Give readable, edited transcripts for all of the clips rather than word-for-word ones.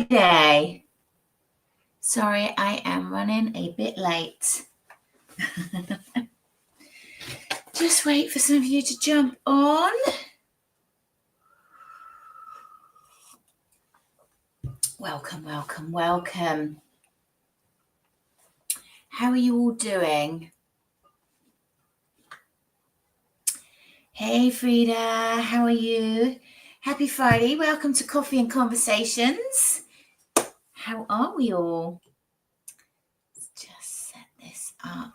Friday. Sorry, I am running a bit late. Just wait for some of you to jump on. Welcome, welcome, welcome. How are you all doing? Hey, Frida, how are you? Happy Friday. Welcome to Coffee and Conversations. How are we all? Let's just set this up.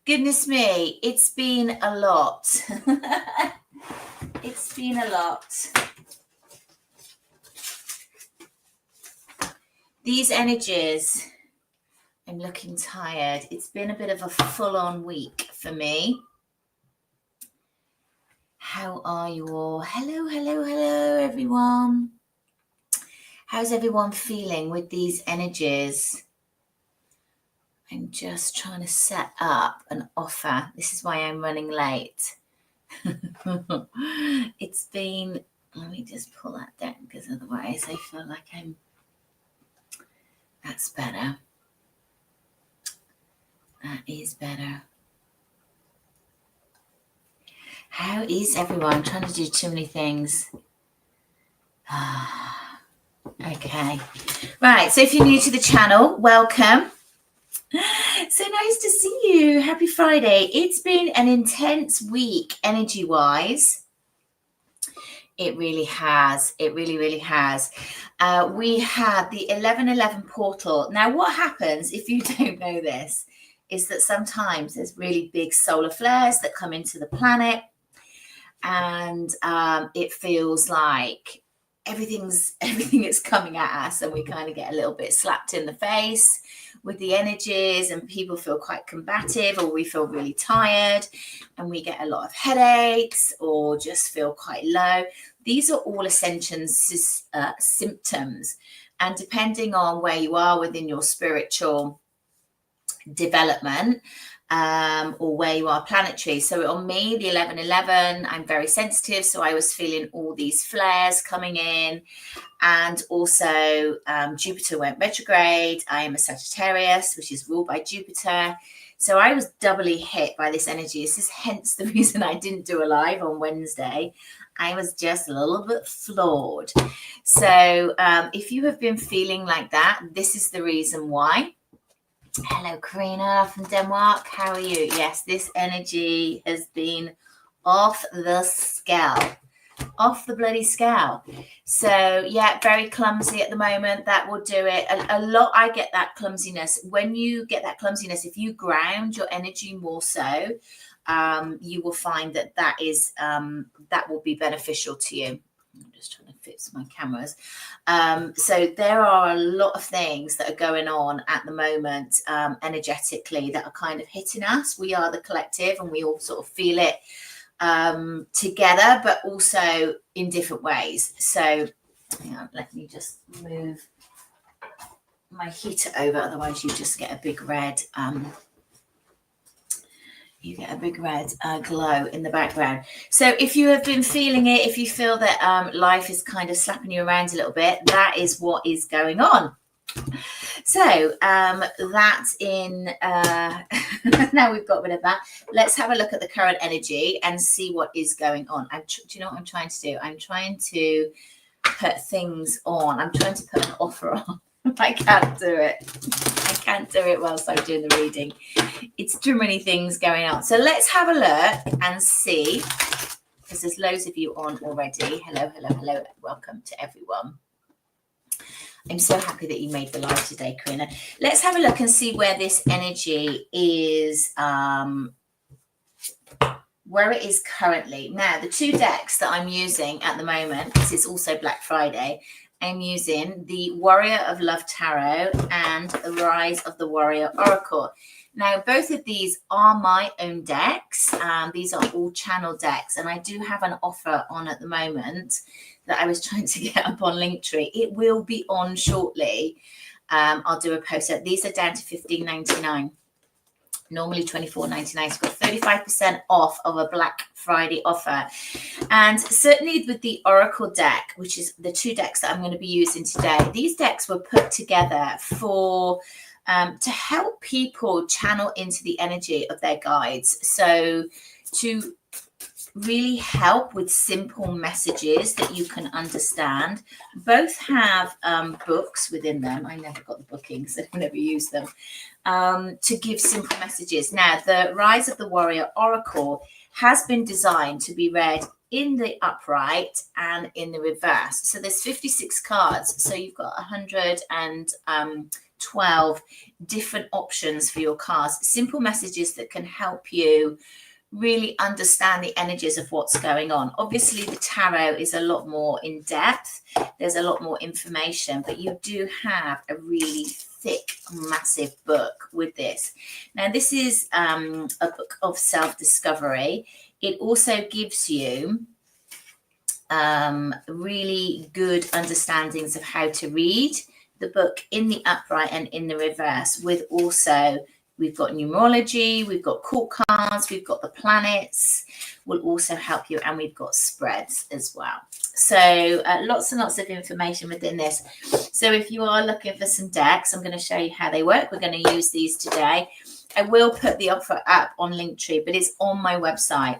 Goodness me, it's been a lot. It's been a lot. These energies, I'm looking tired. It's been a bit of a full-on week for me. How are you all? Hello, hello, hello, everyone. How's everyone feeling with these energies? I'm just trying to set up an offer. This is why I'm running late. It's been, let me just pull that down because otherwise I feel like that's better. That is better. How is everyone? I'm trying to do too many things. Okay. Right. So if you're new to the channel, welcome. So nice to see you. Happy Friday. It's been an intense week energy-wise. It really has. It really, really has. We had the 1111 portal. Now, what happens if you don't know this is that sometimes there's really big solar flares that come into the planet, and it feels like everything is coming at us, and we kind of get a little bit slapped in the face with the energies, and people feel quite combative, or we feel really tired and we get a lot of headaches or just feel quite low. These are all ascension symptoms, and depending on where you are within your spiritual development, or where you are planetary. So on me, the 1111, I'm very sensitive, so I was feeling all these flares coming in. And also Jupiter went retrograde. I am a Sagittarius, which is ruled by Jupiter. So I was doubly hit by this energy. This is hence the reason I didn't do a live on Wednesday. I was just a little bit floored. So if you have been feeling like that, this is the reason why. Hello, Karina from Denmark. How are you? Yes, this energy has been off the scale. Off the bloody scale. So yeah, very clumsy at the moment. That will do it. A lot. I get that clumsiness. When you get that clumsiness, if you ground your energy more so, you will find that will be beneficial to you. I'm just trying to fix my cameras. So there are a lot of things that are going on at the moment, energetically, that are kind of hitting us. We are the collective, and we all sort of feel it together, but also in different ways. So let me just move my heater over, otherwise you just get a big red glow in the background. So if you have been feeling it, if you feel that life is kind of slapping you around a little bit, that is what is going on. So that's in now we've got rid of that. Let's have a look at the current energy and see what is going on. Do you know what I'm trying to do? I'm trying to put things on. I'm trying to put an offer on. I can't do it. I can't do it whilst I'm doing the reading. It's too many things going on. So let's have a look and see, because there's loads of you on already. Hello, hello, hello. Welcome to everyone. I'm so happy that you made the live today, Karina. Let's have a look and see where this energy is, where it is currently. Now, the two decks that I'm using at the moment, because it's also Black Friday, I'm using the Warrior of Love Tarot and the Rise of the Warrior Oracle. Now, both of these are my own decks. These are all channel decks, and I do have an offer on at the moment that I was trying to get up on Linktree. It will be on shortly. I'll do a post. These are down to $15.99. Normally $24.99. So we've got 35% off of a Black Friday offer. And certainly with the Oracle deck, which is the 2 decks that I'm going to be using today, these decks were put together for to help people channel into the energy of their guides. So to really help with simple messages that you can understand. Both have books within them. I never got the bookings, so I never used them, to give simple messages. Now, the Rise of the Warrior Oracle has been designed to be read in the upright and in the reverse. So there's 56 cards. So you've got 112 different options for your cards. Simple messages that can help you really understand the energies of what's going on. Obviously, the tarot is a lot more in depth. There's a lot more information, but you do have a really thick, massive book with this. Now, this is a book of self-discovery. It also gives you really good understandings of how to read the book in the upright and in the reverse, with also we've got numerology, we've got court cards, we've got the planets will also help you, and we've got spreads as well. So lots and lots of information within this. So if you are looking for some decks, I'm going to show you how they work. We're going to use these today. I will put the offer up on Linktree, but it's on my website.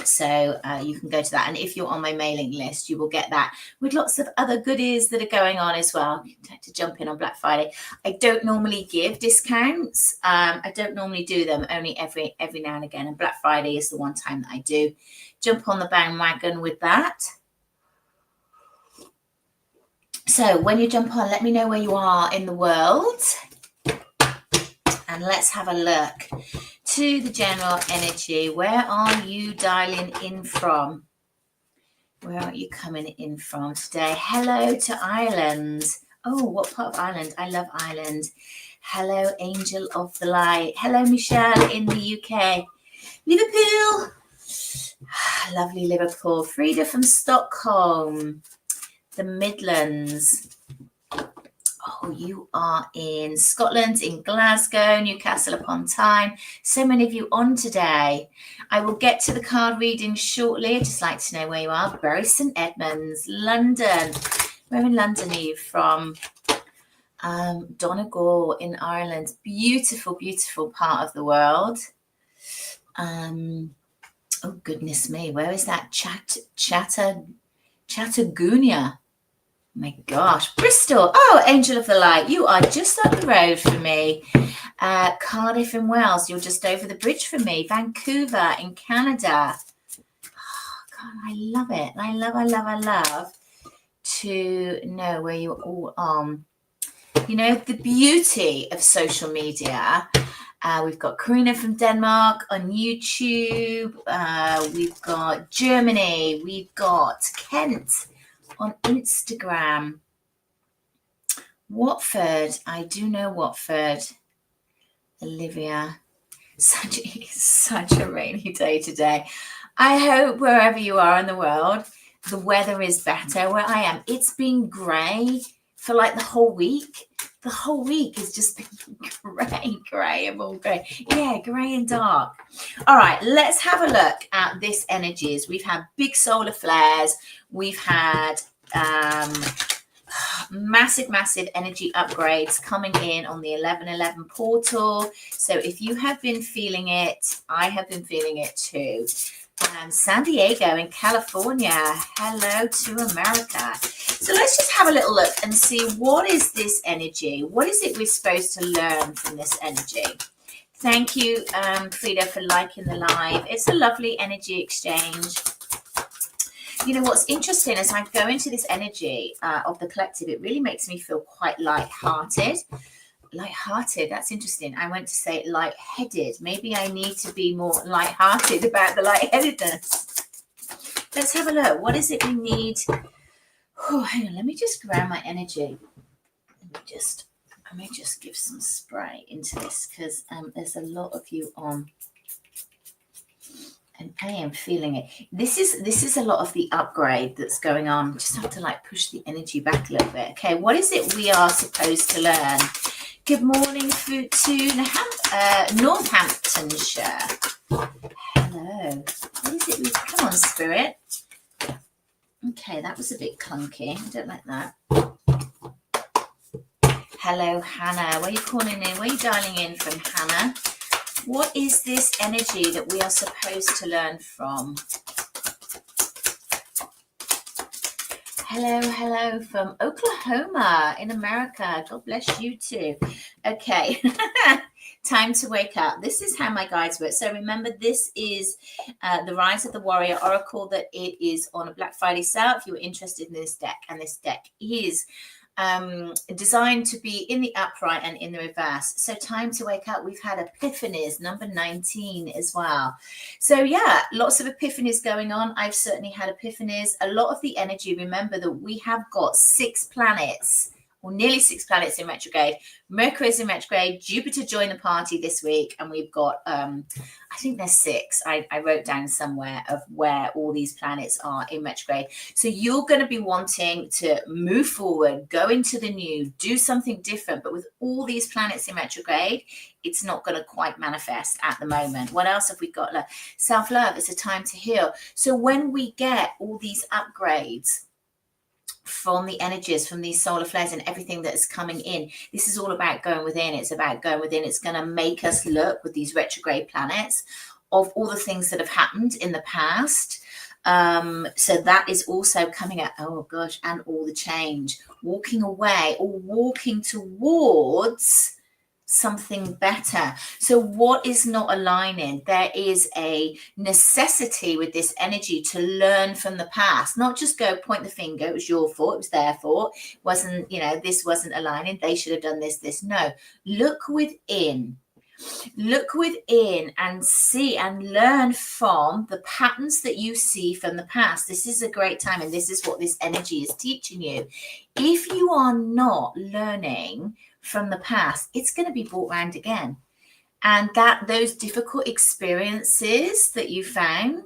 So you can go to that. And if you're on my mailing list, you will get that with lots of other goodies that are going on as well. You have to jump in on Black Friday. I don't normally give discounts. I don't normally do them, only every now and again. And Black Friday is the one time that I do jump on the bandwagon with that. So when you jump on, let me know where you are in the world. And let's have a look to the general energy. Where are you dialing in from? Where are you coming in from today? Hello to Ireland. Oh, what part of Ireland? I love Ireland. Hello, Angel of the Light. Hello, Michelle in the UK. Liverpool. Lovely Liverpool. Frida from Stockholm. The Midlands. Oh, you are in Scotland, in Glasgow, Newcastle upon Tyne. So many of you on today. I will get to the card reading shortly. I'd just like to know where you are. Bury St Edmunds, London. Where in London are you from? Donegal in Ireland. Beautiful, beautiful part of the world. Oh, goodness me. Where is that? Chattagoonia. My gosh, Bristol. Oh, Angel of the Light, you are just up the road from me. Cardiff in Wales, you're just over the bridge from me. Vancouver in Canada. Oh, God, I love it. I love to know where you're all on. You know, the beauty of social media. We've got Karina from Denmark on YouTube. We've got Germany. We've got Kent on Instagram. Watford, I do know Watford. Olivia, such a rainy day today. I hope wherever you are in the world, the weather is better. Where I am, it's been grey for like the whole week. The whole week has just been grey and all grey. Yeah, grey and dark. All right, let's have a look at this energies. We've had big solar flares. We've had massive energy upgrades coming in on the 1111 portal. So if you have been feeling it, I have been feeling it too. San Diego in California. Hello to America. So let's just have a little look and see, what is this energy? What is it we're supposed to learn from this energy? Thank you, Frida, for liking the live. It's a lovely energy exchange. You know, what's interesting as I go into this energy of the collective, it really makes me feel quite light-hearted. Light-hearted, that's interesting. I went to say light-headed. Maybe I need to be more light-hearted about the light-headedness. Let's have a look. What is it we need? Oh, hang on. Let me just grab my energy. I may just give some spray into this because there's a lot of you on. And I am feeling it. This is a lot of the upgrade that's going on. Just have to like push the energy back a little bit. Okay, what is it we are supposed to learn? Good morning to Northamptonshire. Hello. What is it? Come on, Spirit. Okay, that was a bit clunky. I don't like that. Hello, Hannah. Where are you calling in? Where are you dialing in from, Hannah? What is this energy that we are supposed to learn from? Hello from Oklahoma in America. God bless you too. Okay, time to wake up. This is how my guides work. So remember, this is the Rise of the Warrior Oracle, that it is on a Black Friday sale if you're interested in this deck. And this deck is designed to be in the upright and in the reverse. So time to wake up. We've had epiphanies, number 19 as well. So yeah, lots of epiphanies going on. I've certainly had epiphanies. A lot of the energy, remember that we have got 6 planets, or nearly 6 planets in retrograde. Mercury is in retrograde. Jupiter joined the party this week, and we've got I think there's 6. I wrote down somewhere of where all these planets are in retrograde. So you're going to be wanting to move forward, go into the new, do something different. But with all these planets in retrograde, it's not going to quite manifest at the moment. What else have we got? Like self-love. It's a time to heal. So when we get all these upgrades from the energies, from these solar flares and everything that is coming in, this is all about going within. It's about going within. It's going to make us look, with these retrograde planets, of all the things that have happened in the past. So that is also coming out. Oh gosh, and all the change, walking away or walking towards something better. So what is not aligning? There is a necessity with this energy to learn from the past, not just go point the finger, it was your fault, it was their fault, it wasn't, this wasn't aligning, they should have done this. No, look within and see and learn from the patterns that you see from the past. This is a great time, and this is what this energy is teaching you. If you are not learning from the past, it's going to be brought round again. And that those difficult experiences that you found,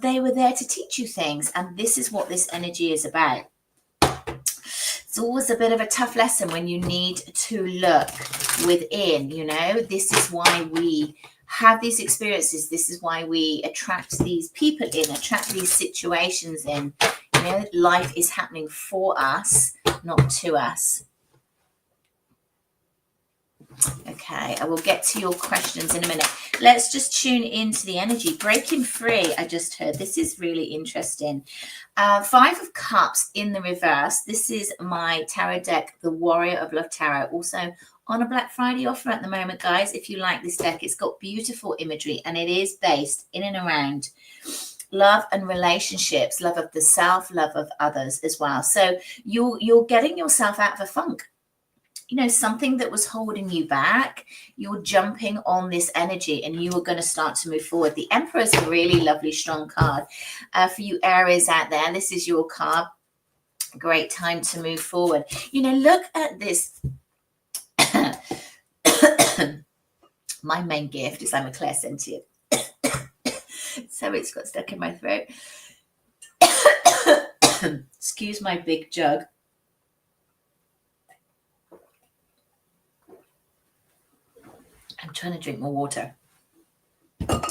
they were there to teach you things. And this is what this energy is about. It's always a bit of a tough lesson when you need to look within, This is why we have these experiences. This is why we attract these people in, attract these situations in. Life is happening for us, not to us. Okay, I will get to your questions in a minute. Let's just tune into the energy. Breaking free, I just heard. This is really interesting. 5 of Cups in the reverse. This is my tarot deck, the Warrior of Love Tarot. Also on a Black Friday offer at the moment, guys. If you like this deck, it's got beautiful imagery, and it is based in and around love and relationships, love of the self, love of others as well. So you're getting yourself out of a funk. Something that was holding you back, you're jumping on this energy and you are going to start to move forward. The Emperor is a really lovely, strong card for you Aries out there. This is your card. Great time to move forward. Look at this. My main gift is I'm a clairsentient. So it's got stuck in my throat. Excuse my big jug. I'm trying to drink more water.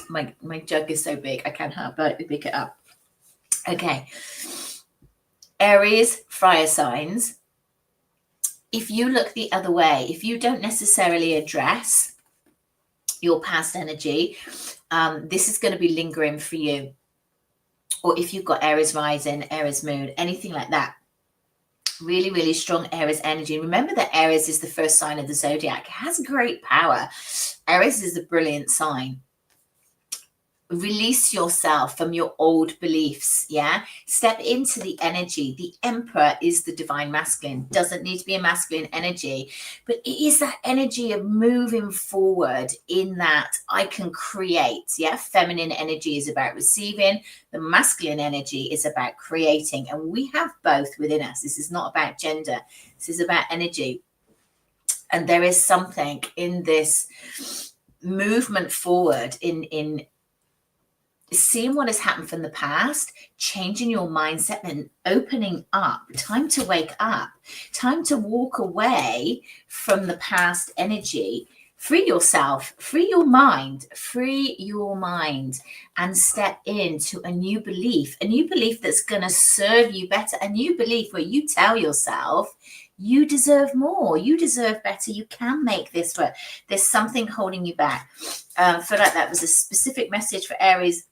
My jug is so big, I can't help but pick it up. Okay. Aries, fire signs. If you look the other way, if you don't necessarily address your past energy, this is going to be lingering for you. Or if you've got Aries rising, Aries moon, anything like that. Really, really strong Aries energy. Remember that Aries is the first sign of the zodiac. It has great power. Aries is a brilliant sign. Release yourself from your old beliefs. Step into the energy. The Emperor is the divine masculine. Doesn't need to be a masculine energy, but it is that energy of moving forward in that I can create. Feminine energy is about receiving. The masculine energy is about creating, and we have both within us. This is not about gender. This is about energy. And there is something in this movement forward in seeing what has happened from the past, changing your mindset and opening up. Time to wake up, time to walk away from the past energy. Free yourself, free your mind, and step into a new belief that's going to serve you better, a new belief where you tell yourself you deserve more, you deserve better, you can make this work. There's something holding you back. I feel like that was a specific message for Aries.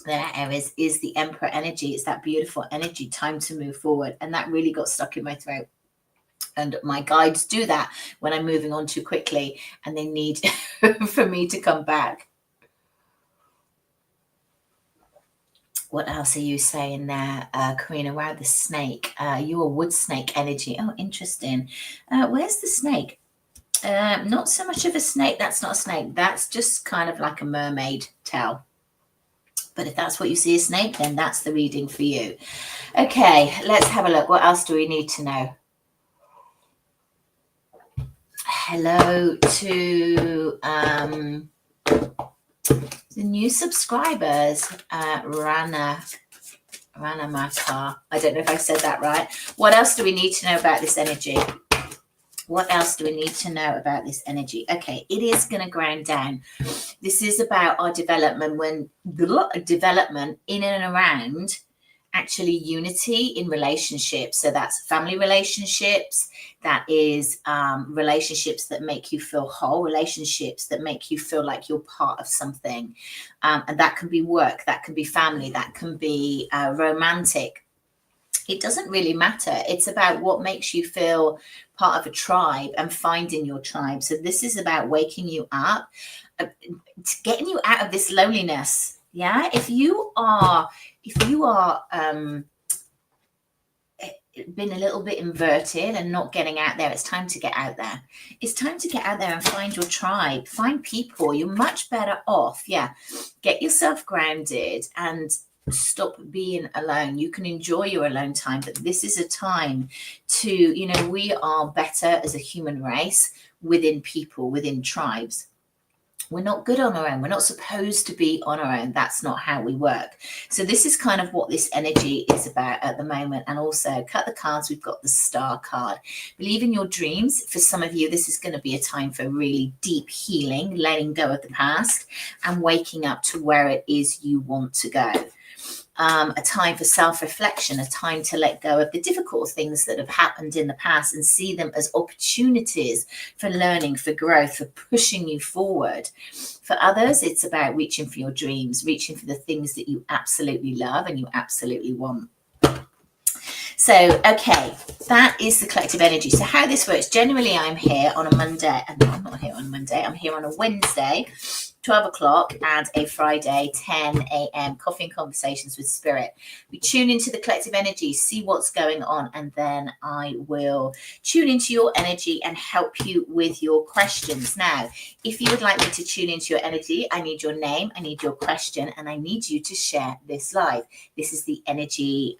There, Aries is the Emperor energy. It's that beautiful energy, time to move forward. And that really got stuck in my throat. And my guides do that when I'm moving on too quickly and they need for me to come back. What else are you saying there, Karina? Wow, the snake. You are wood snake energy. Oh, interesting. Where's the snake? Not so much of a snake. That's not a snake. That's just kind of like a mermaid tail. But if that's what you see a snake, then that's the reading for you. Okay, let's have a look. What else do we need to know? Hello to the new subscribers. Rana Makar. I don't know if I said that right. What else do we need to know about this energy? What else do we need to know about this energy? Okay, it is going to ground down. This is about our development, when the development in and around actually unity in relationships. So that's family relationships, that is relationships that make you feel whole, relationships that make you feel like you're part of something. And that can be work, that can be family, that can be romantic. It doesn't really matter. It's about what makes you feel part of a tribe and finding your tribe. So this is about waking you up, getting you out of this loneliness. Yeah. If you are been a little bit inverted and not getting out there, it's time to get out there. It's time to get out there and find your tribe, find people. You're much better off. Yeah. Get yourself grounded and stop being alone. You can enjoy your alone time, but this is a time to, we are better as a human race within people, within tribes. We're not good on our own. We're not supposed to be on our own. That's not how we work. So this is kind of what this energy is about at the moment. And also, cut the cards. We've got the Star card. Believe in your dreams. For some of you, this is going to be a time for really deep healing, letting go of the past and waking up to where it is you want to go. A time for self-reflection, a time to let go of the difficult things that have happened in the past and see them as opportunities for learning, for growth, for pushing you forward. For others, it's about reaching for your dreams, reaching for the things that you absolutely love and you absolutely want. So, okay, that is the collective energy. So how this works, generally I'm here on a Monday. No, I'm not here on a Monday. I'm here on a Wednesday, 12 o'clock, and a Friday, 10 a.m. Coffee and Conversations with Spirit. We tune into the collective energy, see what's going on, and then I will tune into your energy and help you with your questions. Now, if you would like me to tune into your energy, I need your name, I need your question, and I need you to share this live. This is the energy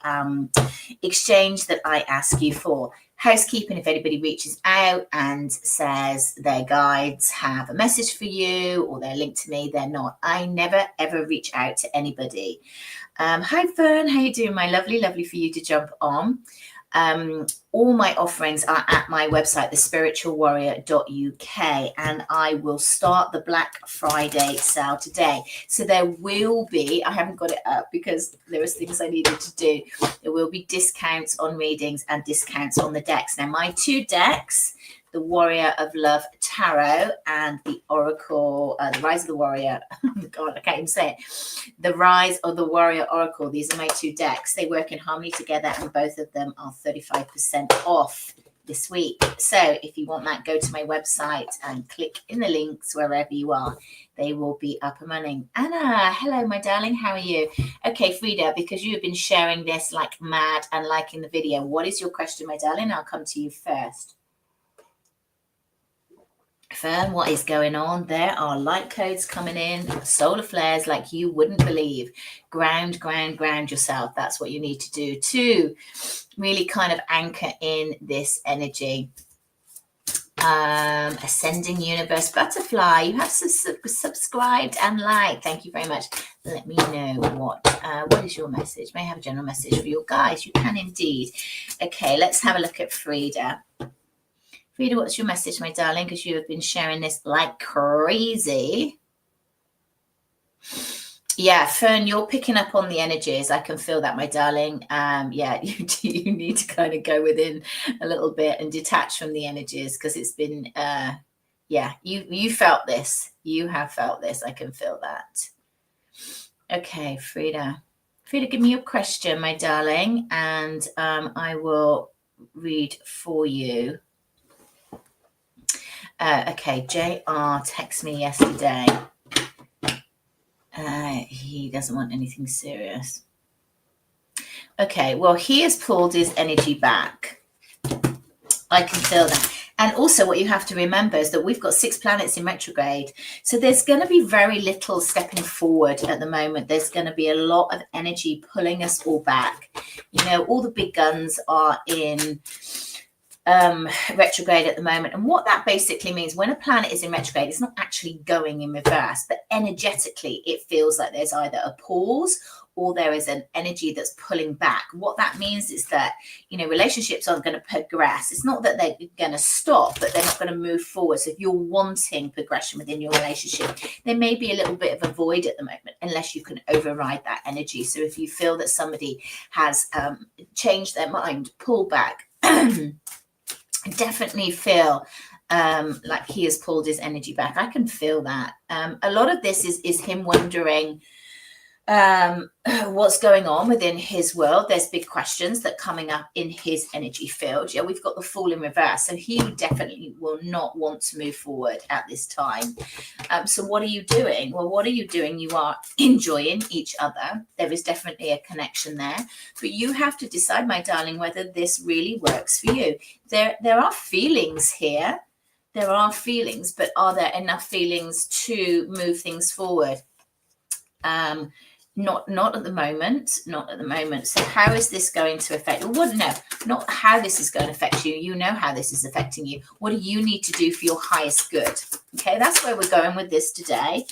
exchange that I ask you for. Housekeeping, if anybody reaches out and says their guides have a message for you or they're linked to me, they're not. I never, ever reach out to anybody. Hi, Fern. How you doing, my lovely? Lovely for you to jump on. All my offerings are at my website, thespiritualwarrior.uk, and I will start the Black Friday sale today. So there will be, I haven't got it up because there was things I needed to do. There will be discounts on readings and discounts on the decks. Now, my two decks, the Warrior of Love Tarot and the Oracle, the Rise of the Warrior. God, I can't even say it. The Rise of the Warrior Oracle. These are my two decks. They work in harmony together, and both of them are 35% off this week. So if you want that, go to my website and click in the links wherever you are. They will be up and running. Anna, hello, my darling. How are you? Okay, Frida, because you have been sharing this like mad and liking the video, what is your question, my darling? I'll come to you first. Fern, what is going on? There are light codes coming in, solar flares like you wouldn't believe. Ground yourself. That's what you need to do to really kind of anchor in this energy. Ascending Universe Butterfly, you have subscribed and liked. Thank you very much. Let me know what is your message. May I have a general message for your guys? You can indeed. Okay, let's have a look at Frida. Frida, what's your message, my darling? Because you have been sharing this like crazy. Yeah, Fern, you're picking up on the energies. I can feel that, my darling. Yeah, you need to kind of go within a little bit and detach from the energies, because it's been, yeah, you felt this. You have felt this. I can feel that. Okay, Frida. Frida, give me your question, my darling, and I will read for you. Okay, JR texted me yesterday. He doesn't want anything serious. Okay, well, he has pulled his energy back. I can feel that. And also what you have to remember is that we've got 6 planets in retrograde. So there's going to be very little stepping forward at the moment. There's going to be a lot of energy pulling us all back. You know, all the big guns are in retrograde at the moment. And what that basically means, when a planet is in retrograde, it's not actually going in reverse, but energetically it feels like there's either a pause or there is an energy that's pulling back. What that means is that, you know, relationships aren't going to progress. It's not that they're going to stop, but they're not going to move forward. So if you're wanting progression within your relationship, there may be a little bit of a void at the moment, unless you can override that energy. So if you feel that somebody has changed their mind, pull back. Definitely feel like he has pulled his energy back. I can feel that. A lot of this is him wondering what's going on within his world. There's big questions that are coming up in his energy field. Yeah, we've got the Fool in reverse, so he definitely will not want to move forward at this time. So what are you doing? Well, what are you doing? You are enjoying each other. There is definitely a connection there, but you have to decide, my darling, whether this really works for you. There are feelings here. There are feelings, but are there enough feelings to move things forward? Not at the moment. Not at the moment. So how is this going to affect you? Well, no, not how this is going to affect you. You know how this is affecting you. What do you need to do for your highest good? Okay, that's where we're going with this today.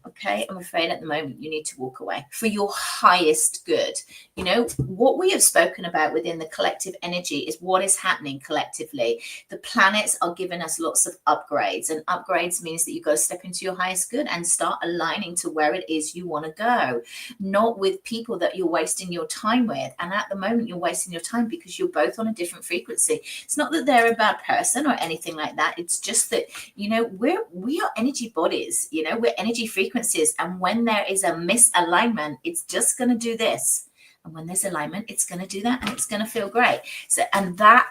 Okay, I'm afraid at the moment you need to walk away for your highest good. You know, what we have spoken about within the collective energy is what is happening collectively. The planets are giving us lots of upgrades, and upgrades means that you've got to step into your highest good and start aligning to where it is you want to go, not with people that you're wasting your time with. And at the moment you're wasting your time because you're both on a different frequency. It's not that they're a bad person or anything like that. It's just that, you know, we are energy bodies, you know, we're energy frequencies. And when there is a misalignment, it's just going to do this. And when there's alignment, it's going to do that, and it's going to feel great. So, and that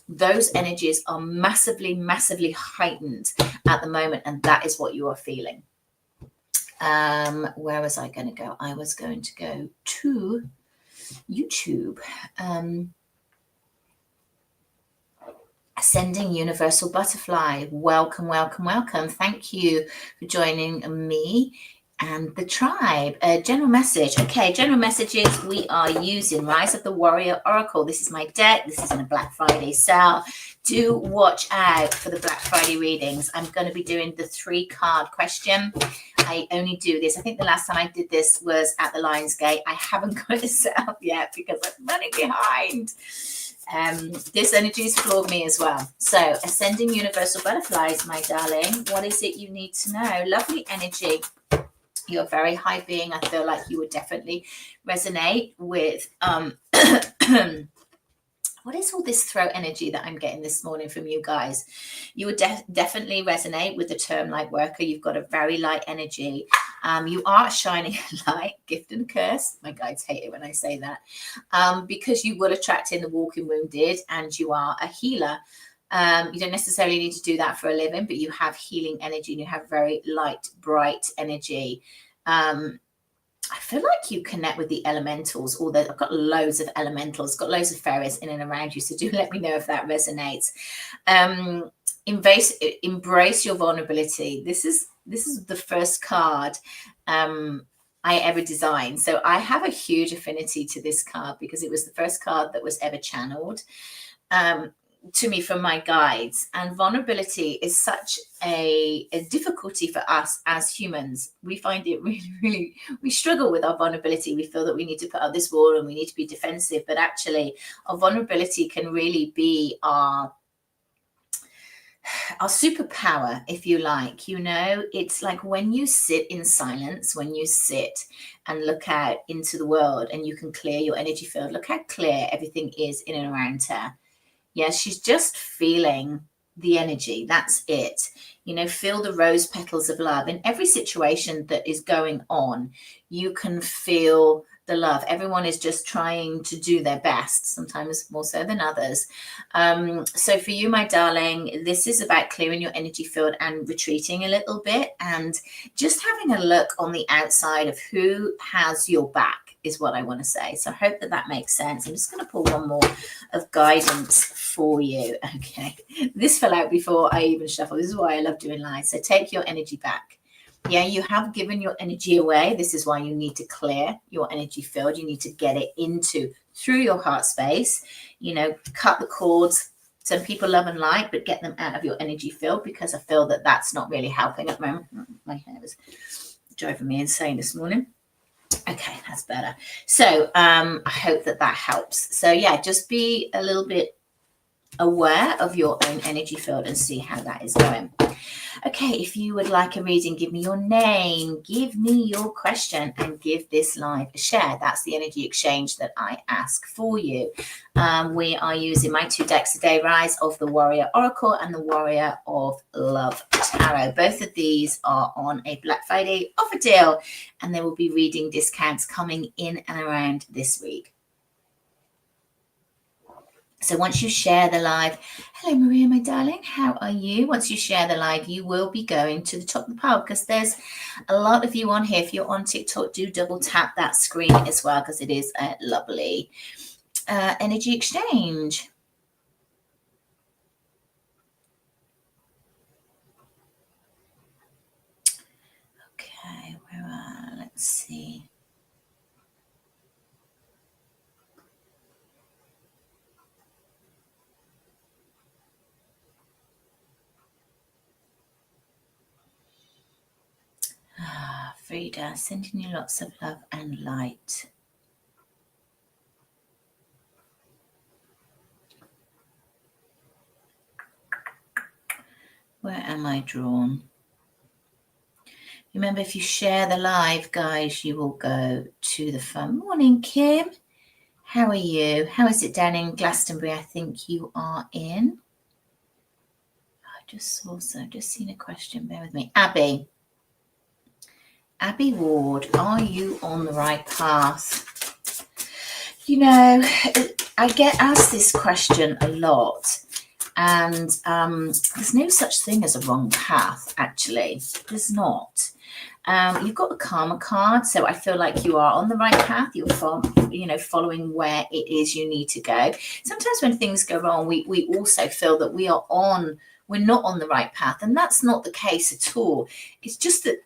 those energies are massively, massively heightened at the moment, and that is what you are feeling. Where was I going to go? I was going to go to YouTube. Ascending Universal Butterfly. Welcome, welcome, welcome. Thank you for joining me and the tribe. General message. Okay, general messages. We are using Rise of the Warrior Oracle. This is my deck. This is in a Black Friday sale. Do watch out for the Black Friday readings. I'm going to be doing the 3-card question. I only do this. I think the last time I did this was at the Lionsgate. I haven't got it set up yet because I'm running behind. This energy's floored me as well. So, Ascending Universal Butterflies, my darling, what is it you need to know? Lovely energy. You're a very high being. I feel like you would definitely resonate with what is all this throat energy that I'm getting this morning from you guys? You would definitely resonate with the term light worker. You've got a very light energy. You are shining light, gift and curse. My guides hate it when I say that. Because you will attract in the walking wounded, and you are a healer. You don't necessarily need to do that for a living, but you have healing energy and you have very light, bright energy. I feel like you connect with the elementals, although I've got loads of elementals, got loads of fairies in and around you. So do let me know if that resonates. Embrace your vulnerability. This is the first card I ever designed. So I have a huge affinity to this card because it was the first card that was ever channeled. to me from my guides, and vulnerability is such a difficulty for us as humans. We find it really, we struggle with our vulnerability. We feel that we need to put up this wall and we need to be defensive, but actually our vulnerability can really be our superpower, if you like. It's like when you sit in silence, when you sit and look out into the world and you can clear your energy field. Look how clear everything is in and around her. Yeah, she's just feeling the energy. That's it. Feel the rose petals of love. In every situation that is going on, you can feel the love. Everyone is just trying to do their best, sometimes more so than others. So for you, my darling, this is about clearing your energy field and retreating a little bit and just having a look on the outside of who has your back is what I want to say. So I hope that makes sense. I'm just going to pull one more of guidance for you. Okay. This fell out before I even shuffle. This is why I love doing live. So take your energy back. Yeah, you have given your energy away. This is why you need to clear your energy field. You need to get it through your heart space, cut the cords. Some people love and like, but get them out of your energy field, because I feel that that's not really helping at the moment. My hair was driving me insane this morning. Okay, that's better. So I hope that helps. So yeah, just be a little bit aware of your own energy field and see how that is going. Okay, if you would like a reading, give me your name, give me your question, and give this live a share. That's the energy exchange that I ask for you. We are using my 2 decks today, Rise of the Warrior Oracle and the Warrior of Love Tarot. Both of these are on a Black Friday offer deal, and there will be reading discounts coming in and around this week. So once you share the live, hello Maria, my darling, how are you? Once you share the live, you will be going to the top of the pile, because there's a lot of you on here. If you're on TikTok, do double tap that screen as well, because it is a lovely energy exchange. Okay, let's see. Frida, sending you lots of love and light. Where am I drawn? Remember, if you share the live, guys, you will go to the fun. Morning, Kim. How are you? How is it down in Glastonbury? I think you are in. I just seen a question. Bear with me. Abby Ward, are you on the right path? I get asked this question a lot, and there's no such thing as a wrong path, actually. There's not. You've got the karma card, so I feel like you are on the right path. You're following where it is you need to go. Sometimes when things go wrong, we also feel that we're not on the right path, and that's not the case at all. It's just that,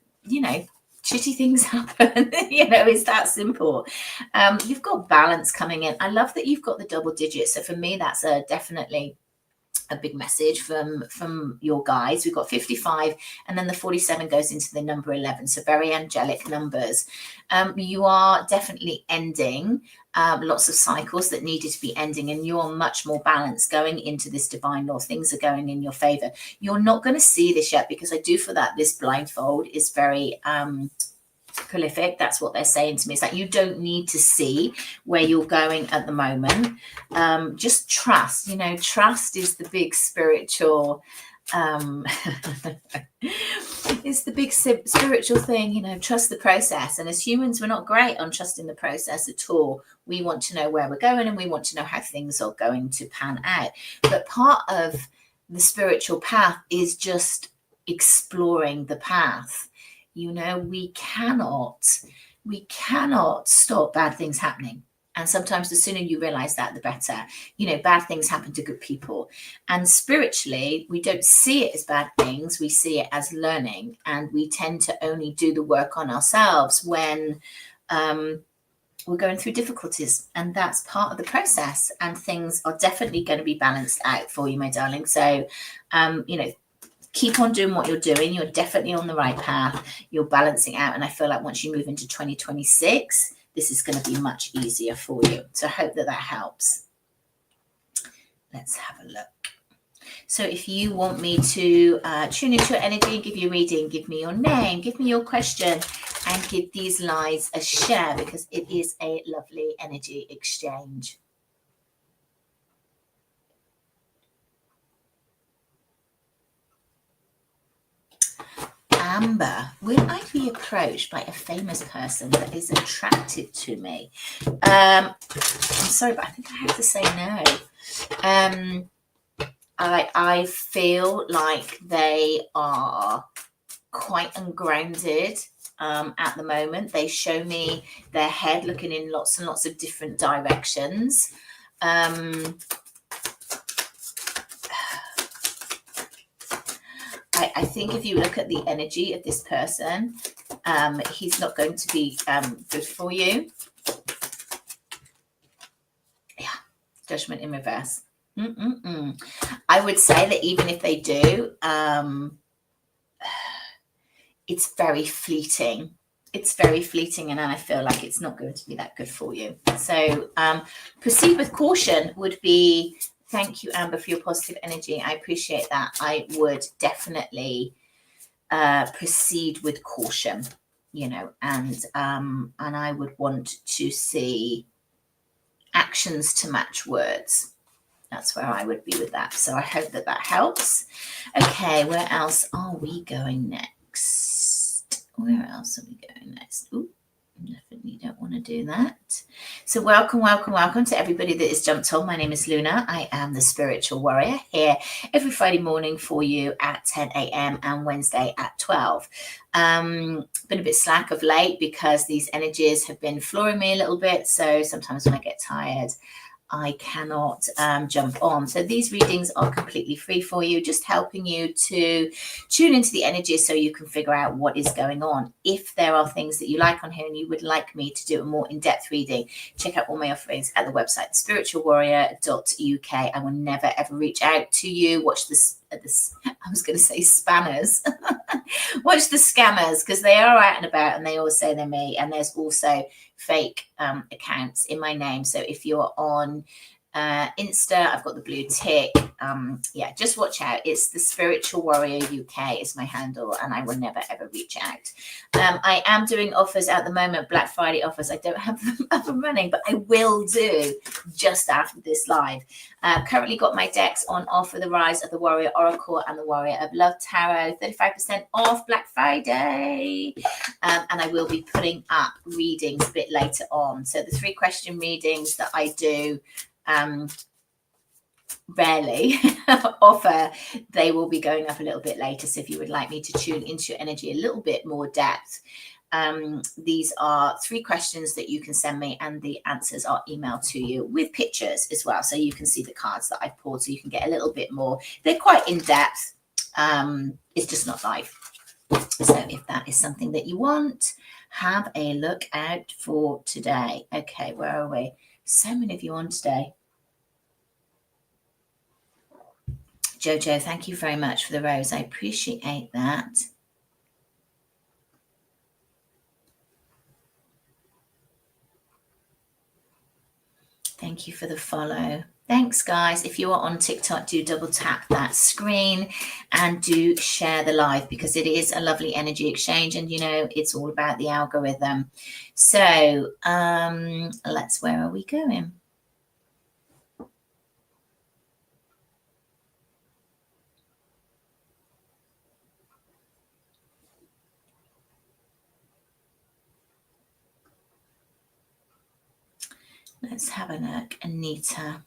shitty things happen. It's that simple. You've got balance coming in. I love that you've got the double digits. So for me, that's definitely a big message from your guides. We've got 55, and then the 47 goes into the number 11. So very angelic numbers. You are definitely ending lots of cycles that needed to be ending, and you're much more balanced going into this divine law. Things are going in your favor. You're not going to see this yet, because I do feel that this blindfold is very prolific. That's what they're saying to me. It's like you don't need to see where you're going at the moment. Just trust. Trust is the big spiritual it's the big spiritual thing. Trust the process. And as humans, we're not great on trusting the process at all. We want to know where we're going, and we want to know how things are going to pan out. But part of the spiritual path is just exploring the path. We cannot stop bad things happening. And sometimes the sooner you realize that, the better. Bad things happen to good people. And spiritually, we don't see it as bad things. We see it as learning. And we tend to only do the work on ourselves when we're going through difficulties, and that's part of the process, and things are definitely going to be balanced out for you, my darling. So keep on doing what you're doing. You're definitely on the right path. You're balancing out, and I feel like once you move into 2026, this is going to be much easier for you. So I hope that helps. Let's have a look. So if you want me to tune into your energy and give you a reading, give me your name, give me your question, and give these lives a share, because it is a lovely energy exchange. Amber, will I be approached by a famous person that is attracted to me? I'm sorry, but I think I have to say no. I feel like they are quite ungrounded at the moment. They show me their head looking in lots and lots of different directions. I think if you look at the energy of this person, he's not going to be good for you. Yeah, Judgment in reverse. I would say that even if they do, it's very fleeting. It's very fleeting, and I feel like it's not going to be that good for you. So proceed with caution would be, thank you, Amber, for your positive energy. I appreciate that. I would definitely proceed with caution, and I would want to see actions to match words. That's where I would be with that. So I hope that helps. Okay, where else are we going next? Where else are we going next? Ooh, definitely don't want to do that. So welcome to everybody that has jumped on. My name is Luna. I am the Spiritual Warrior, here every Friday morning for you at 10 a.m. and Wednesday at 12. Been a bit slack of late because these energies have been flooring me a little bit. So sometimes when I get tired, I cannot jump on. So these readings are completely free for you, just helping you to tune into the energy so you can figure out what is going on. If there are things that you like on here and you would like me to do a more in-depth reading, check out all my offerings at the website, spiritualwarrior.uk. I will never ever reach out to you. Watch this. I was going to say spammers. Watch the scammers, because they are out and about and they all say they're me. And there's also fake accounts in my name. So if you're on Insta, I've got the blue tick. Just watch out. It's the Spiritual Warrior UK is my handle, and I will never ever reach out. I am doing offers at the moment, Black Friday offers. I don't have them up and running, but I will do just after this live. Currently got my decks on offer: the Rise of the Warrior Oracle and the Warrior of Love Tarot, 35% off Black Friday. And I will be putting up readings a bit later on. So the 3-question readings that I do rarely offer, they will be going up a little bit later. So if you would like me to tune into your energy a little bit more depth, these are 3 questions that you can send me, and the answers are emailed to you with pictures as well, so you can see the cards that I've pulled, so you can get a little bit more. They're quite in depth. It's just not live. So if that is something that you want, have a look out for today. Okay, where are we? So many of you on today. Jojo, thank you very much for the rose. I appreciate that. Thank you for the follow. Thanks, guys. If you are on TikTok, do double tap that screen and do share the live, because it is a lovely energy exchange, and it's all about the algorithm. So where are we going? Let's have a look. Anita,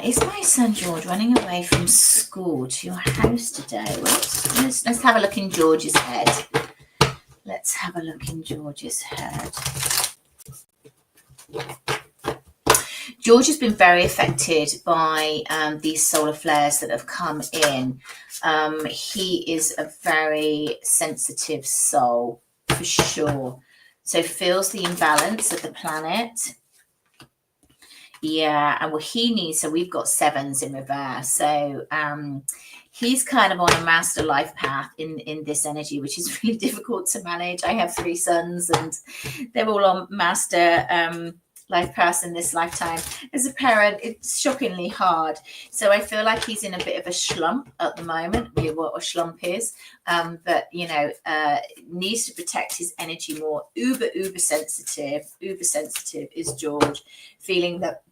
is my son George running away from school to your house today? Let's have a look in George's head. Let's have a look in George's head. George has been very affected by these solar flares that have come in. He is a very sensitive soul, for sure. So feels the imbalance of the planet. Yeah, and well, he needs, so we've got 7s in reverse. So he's kind of on a master life path in this energy, which is really difficult to manage. I have 3 sons and they're all on master life paths in this lifetime. As a parent, it's shockingly hard. So I feel like he's in a bit of a slump at the moment, what a slump is. But, you know, needs to protect his energy more. Uber sensitive is George, feeling that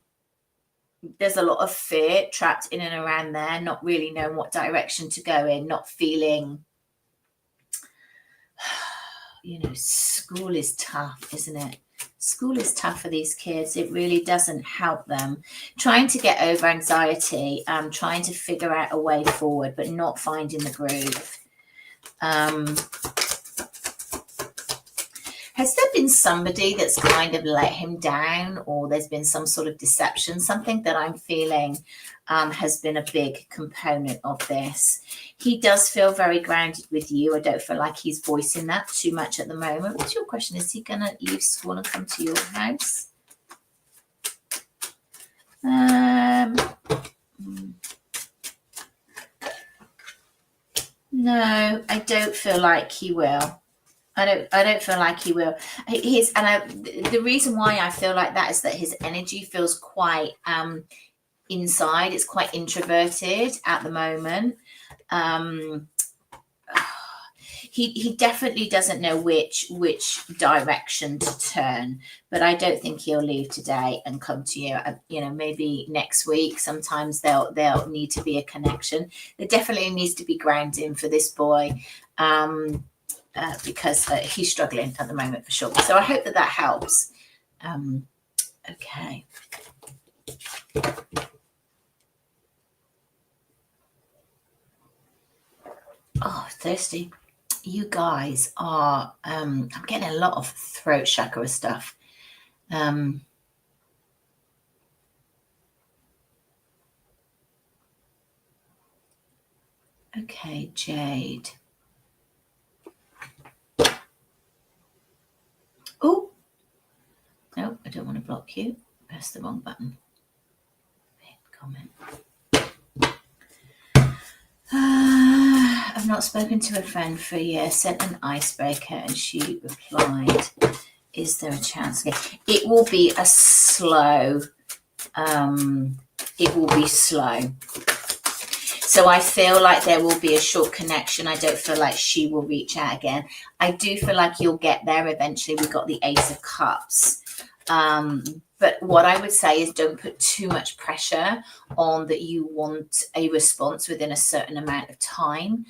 there's a lot of fear trapped in and around there, not really knowing what direction to go in, not feeling, you know, school is tough, isn't it? School is tough for these kids. It really doesn't help them. Trying to get over anxiety, trying to figure out a way forward, but not finding the groove. Has there been somebody that's kind of let him down, or there's been some sort of deception? Something that I'm feeling has been a big component of this. He does feel very grounded with you. I don't feel like he's voicing that too much at the moment. What's your question? Is he going to leave school and come to your house? No, I don't feel like he will. I don't feel like he will. The reason why I feel like that is that his energy feels quite inside. It's quite introverted at the moment. He definitely doesn't know which direction to turn, but I don't think he'll leave today and come to you. You know, maybe next week. Sometimes they'll need to be a connection. There definitely needs to be grounding for this boy. Because he's struggling at the moment for sure. So I hope that helps. Okay. Oh, thirsty. You guys are, I'm getting a lot of throat chakra stuff. Okay, Jade. Oh, no, I don't want to block you. Press the wrong button. Comment. I've not spoken to a friend for a year. Sent an icebreaker and she replied, is there a chance? It will be a slow. It will be slow. So I feel like there will be a short connection. I don't feel like she will reach out again. I do feel like you'll get there eventually. We've got the Ace of Cups. But what I would say is don't put too much pressure on that you want a response within a certain amount of time.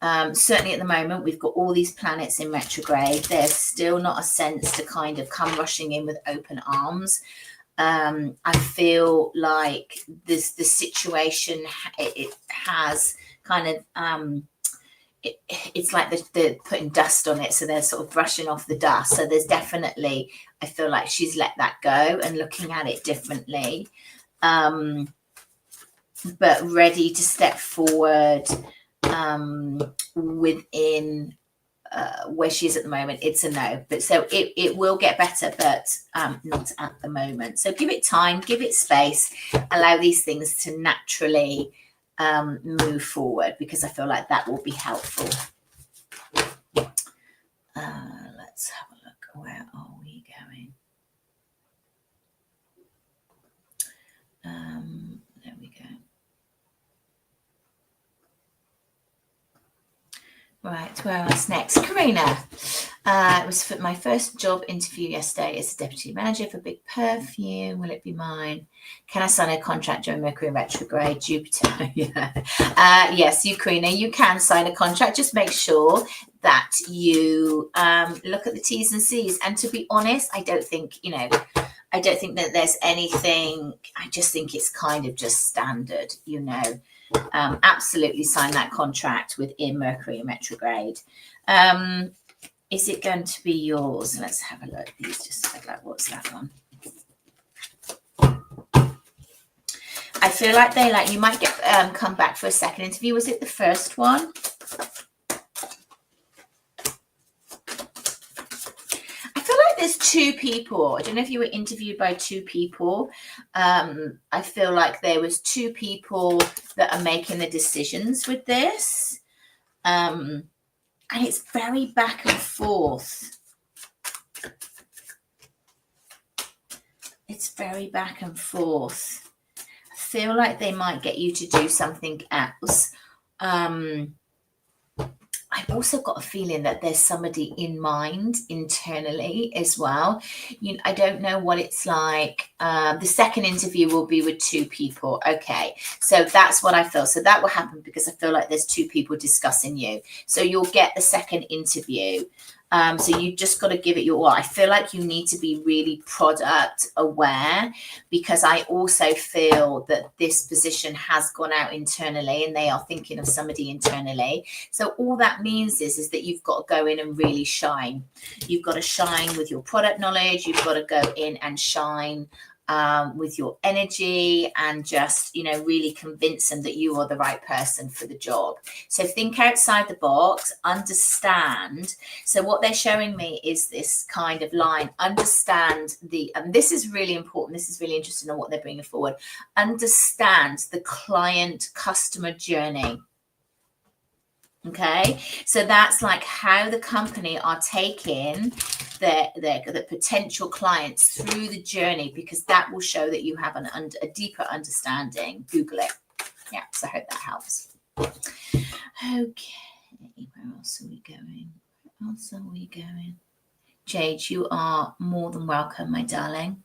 Certainly at the moment, we've got all these planets in retrograde. There's still not a sense to kind of come rushing in with open arms. I feel like the situation, it has kind of, it's like they're putting dust on it. So they're sort of brushing off the dust. So there's definitely, I feel like she's let that go and looking at it differently, but ready to step forward within where she is at the moment. It's a no, but so it will get better, but not at the moment. So give it time, give it space, allow these things to naturally move forward, because I feel like that will be helpful. Let's have a look. Where are we going? There we go. Right, where else next? Karina. It was for my first job interview yesterday as a deputy manager for big perfume. Will it be mine? Can I sign a contract during Mercury retrograde? Jupiter. Yeah. Yes, you, Karina, you can sign a contract. Just make sure that you look at the T's and C's. And to be honest, I don't think that there's anything. I just think it's kind of just standard, absolutely sign that contract within Mercury retrograde. Is it going to be yours? Let's have a look. These just like, what's that one? I feel like you might get come back for a second interview. Was it the first one? I feel like two people. I don't know if you were interviewed by two people. I feel like there was two people that are making the decisions with this. And it's very back and forth. It's very back and forth. I feel like they might get you to do something else. I've also got a feeling that there's somebody in mind internally as well. I don't know what it's like. The second interview will be with two people. Okay, so that's what I feel. So that will happen because I feel like there's two people discussing you. So you'll get the second interview. So you just got to give it your all. I feel like you need to be really product aware, because I also feel that this position has gone out internally and they are thinking of somebody internally. So all that means is that you've got to go in and really shine. You've got to shine with your product knowledge. You've got to go in and shine with your energy, and just, really convince them that you are the right person for the job. So think outside the box, understand. So what they're showing me is this kind of line: understand and this is really important. This is really interesting on what they're bringing forward. Understand the client customer journey. Okay, so that's like how the company are taking the potential clients through the journey, because that will show that you have a deeper understanding. Google it. Yeah, so I hope that helps. Okay, where else are we going? Where else are we going? Jade, you are more than welcome, my darling.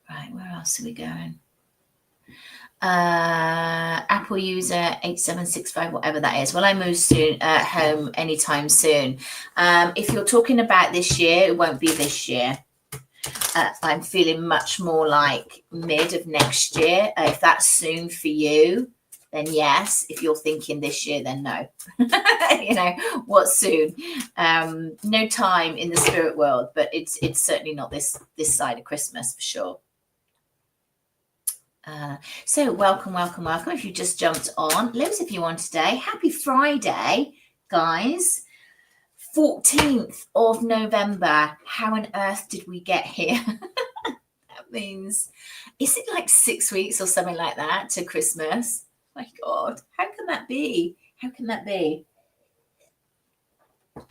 Right, where else are we going? Apple user 8765, whatever that is. Well, I move soon home anytime soon. If you're talking about this year, it won't be this year. I'm feeling much more like mid of next year. If that's soon for you, then yes. If you're thinking this year, then no. What's soon? No time in the spirit world, but it's certainly not this side of Christmas for sure. So welcome. If you just jumped on, loads of you on today. Happy Friday, guys. 14th of November. How on earth did we get here? That means, is it like 6 weeks or something like that to Christmas? My God, how can that be?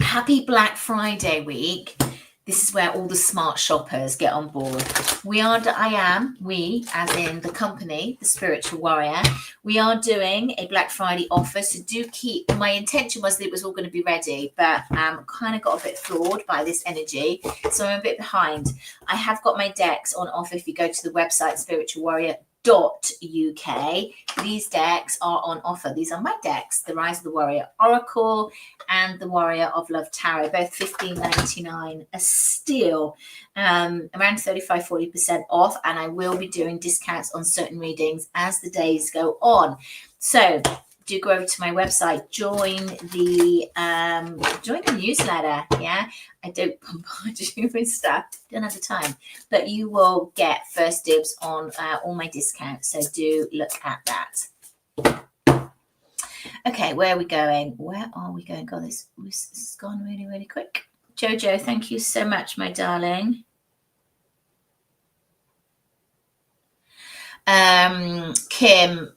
Happy Black Friday week. This is where all the smart shoppers get on board. We, as in the company, the Spiritual Warrior, we are doing a Black Friday offer. So do keep, my intention was that it was all going to be ready, but kind of got a bit flawed by this energy. So I'm a bit behind. I have got my decks on offer. If you go to the website, spiritualwarrior.uk, these decks are on offer. These are my decks, the Rise of the Warrior Oracle and the Warrior of Love Tarot, both $15.99 a steal, around 35-40% off, and I will be doing discounts on certain readings as the days go on. So do go over to my website, join the newsletter. Yeah, I don't bombard you with stuff, don't have the time, but you will get first dibs on all my discounts, so do look at that. Okay, where are we going? God, this has gone really, really quick. Jojo, thank you so much, my darling. Kim,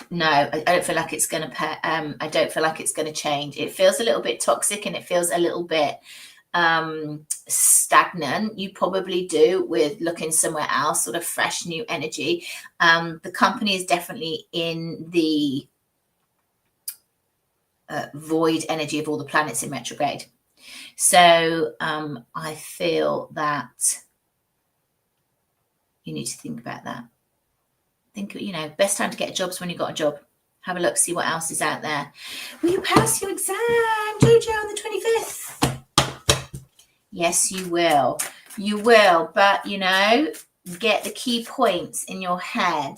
no, I don't feel like it's going to. I don't feel like it's going to change. It feels a little bit toxic, and it feels a little bit stagnant. You probably do with looking somewhere else, sort of fresh, new energy. The company is definitely in the void energy of all the planets in retrograde. So I feel that you need to think about that. Think, best time to get a job is when you've got a job. Have a look, see what else is out there. Will you pass your exam, Jojo, on the 25th? Yes, you will. You will, but, get the key points in your head.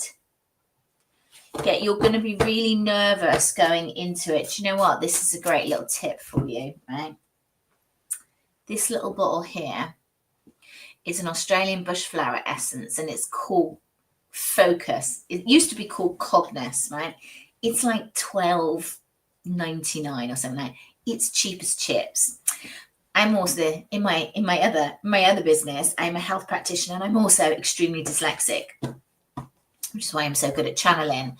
You're going to be really nervous going into it. Do you know what? This is a great little tip for you, right? This little bottle here is an Australian bushflower essence, and it's called Focus. It used to be called Cognis, right? It's like $12.99 or something like that. It's cheap as chips. I'm also in my other business, I'm a health practitioner, and I'm also extremely dyslexic, which is why I'm so good at channeling.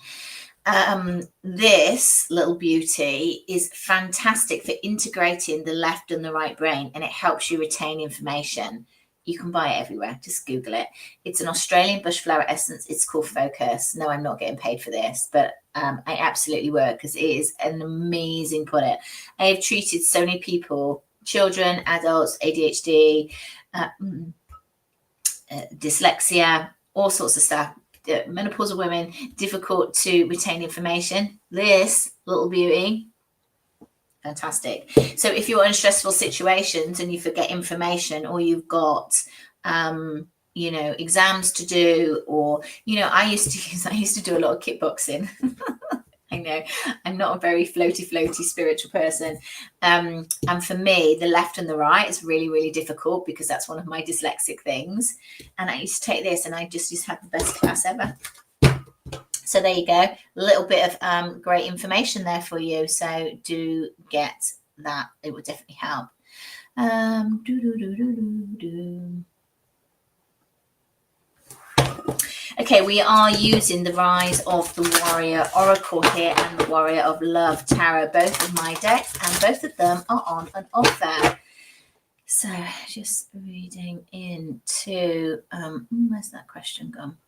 This little beauty is fantastic for integrating the left and the right brain, and it helps you retain information. You can buy it everywhere. Just Google it. It's an Australian bush flower essence. It's called Focus. No, I'm not getting paid for this, but I absolutely work because it is an amazing product. I have treated so many people, children, adults, ADHD, dyslexia, all sorts of stuff. Menopausal women, difficult to retain information. This little beauty, fantastic. So if you're in stressful situations and you forget information, or you've got exams to do, or I used to do a lot of kickboxing. I know I'm not a very floaty spiritual person, and for me the left and the right is really, really difficult because that's one of my dyslexic things. And I used to take this, and I just used to have the best class ever. So there you go, a little bit of great information there for you. So do get that, it will definitely help. Okay, we are using the Rise of the Warrior Oracle here and the Warrior of Love Tarot, both of my decks, and both of them are on an offer. So just reading into, where's that question gone?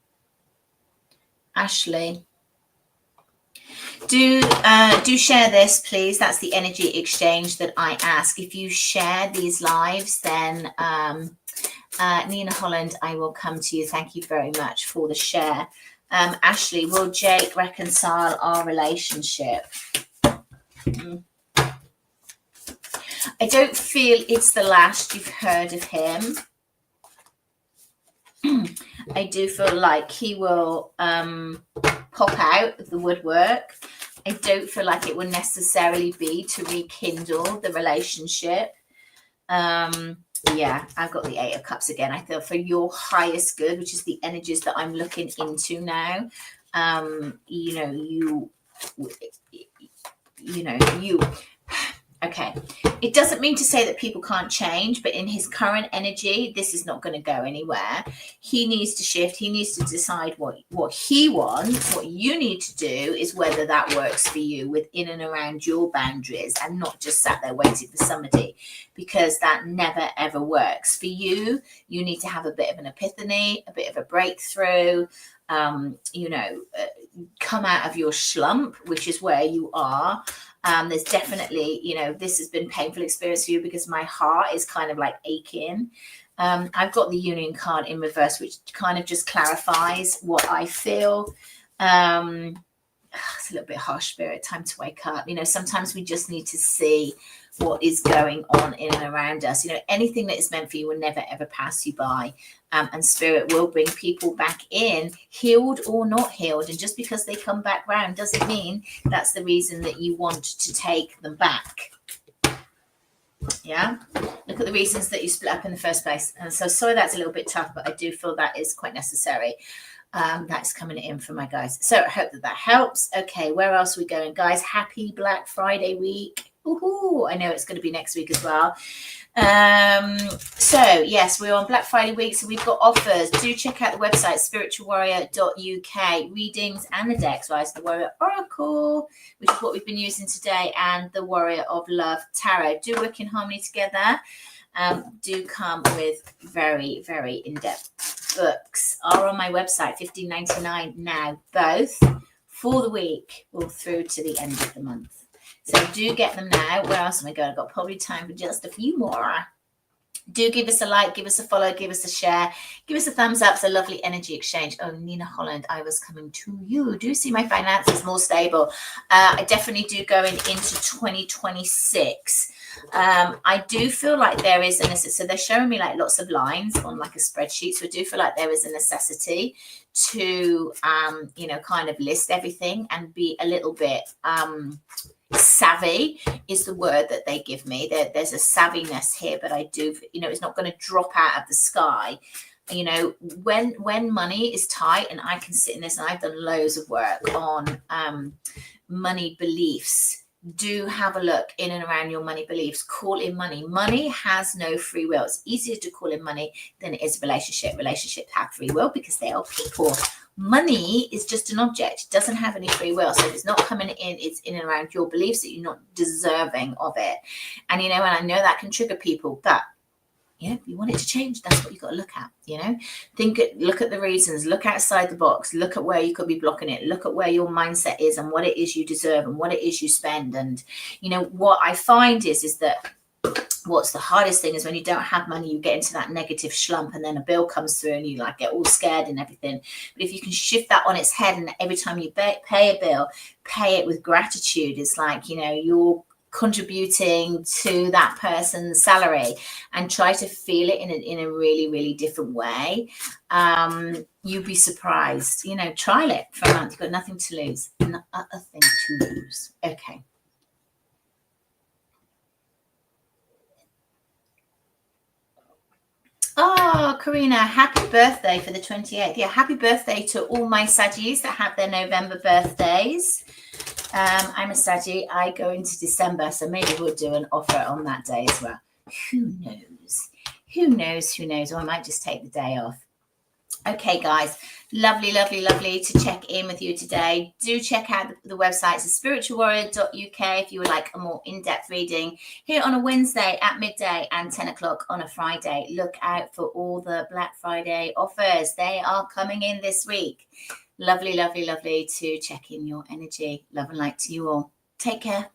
Ashley, do share this, please. That's the energy exchange that I ask. If you share these lives, then Nina Holland, I will come to you. Thank you very much for the share. Ashley, will Jake reconcile our relationship? I don't feel it's the last you've heard of him. I do feel like he will pop out of the woodwork. I don't feel like it will necessarily be to rekindle the relationship. Yeah, I've got the Eight of Cups again. I feel for your highest good, which is the energies that I'm looking into now. Okay, it doesn't mean to say that people can't change, but in his current energy, this is not going to go anywhere. He needs to shift. He needs to decide what he wants. What you need to do is whether that works for you within and around your boundaries, and not just sat there waiting for somebody, because that never, ever works. For you, you need to have a bit of an epiphany, a bit of a breakthrough, come out of your slump, which is where you are. There's definitely, this has been painful experience for you because my heart is kind of like aching. I've got the Union card in reverse, which kind of just clarifies what I feel. It's a little bit harsh, Spirit. Time to wake up. Sometimes we just need to see what is going on in and around us. Anything that is meant for you will never, ever pass you by. And Spirit will bring people back in, healed or not healed. And just because they come back round doesn't mean that's the reason that you want to take them back. Yeah, look at the reasons that you split up in the first place. And so sorry that's a little bit tough, but I do feel that is quite necessary. That's coming in for my guys. So I hope that helps. Okay, where else are we going, guys? Happy Black Friday week. Ooh, I know it's going to be next week as well. So yes, we're on Black Friday week, so we've got offers. Do check out the website spiritualwarrior.uk. Readings and the decks, Rise of the Warrior Oracle, which is what we've been using today, and the Warrior of Love Tarot. Do work in harmony together. Do come with very, very in-depth books. Are on my website, $15.99 now, both for the week or through to the end of the month. So do get them now. Where else am I going? I've got probably time for just a few more. Do give us a like, give us a follow, give us a share, give us a thumbs up. It's a lovely energy exchange. Oh, Nina Holland, I was coming to you. Do see my finances more stable. I definitely do going into 2026. I do feel like there is a necessity. So they're showing me like lots of lines on like a spreadsheet. So I do feel like there is a necessity to, kind of list everything and be a little bit, savvy is the word that they give me. There's a savviness here, but I do, it's not going to drop out of the sky. When money is tight, and I can sit in this, and I've done loads of work on money beliefs. do have a look in and around your money beliefs. Call in money. Money has no free will. It's easier to call in money than it is a relationship. Relationships have free will because they are people. Money is just an object. It doesn't have any free will. So if it's not coming in, it's in and around your beliefs that you're not deserving of it. And, and I know that can trigger people, but if you want it to change, that's what you've got to look at, look at the reasons, look outside the box, look at where you could be blocking it, look at where your mindset is and what it is you deserve and what it is you spend. And, what I find is that what's the hardest thing is when you don't have money, you get into that negative slump and then a bill comes through and you get all scared and everything. But if you can shift that on its head and every time you pay a bill, pay it with gratitude, it's you're contributing to that person's salary and try to feel it in a really, really different way. You'd be surprised. Trial it for a month. You've got nothing to lose. Not a thing to lose. Okay. Oh, Karina, happy birthday for the 28th. Yeah, happy birthday to all my Saggies that have their November birthdays. I'm a Saggy. I go into December, so maybe we'll do an offer on that day as well. Who knows? Who knows? Or I might just take the day off. Okay, guys, lovely to check in with you today. Do check out the website. It's spiritualwarrior.uk if you would like a more in-depth reading here on a Wednesday at midday and 10 o'clock on a Friday. Look out for all the Black Friday offers. They are coming in this week. Lovely to check in your energy. Love and light to you all. Take care.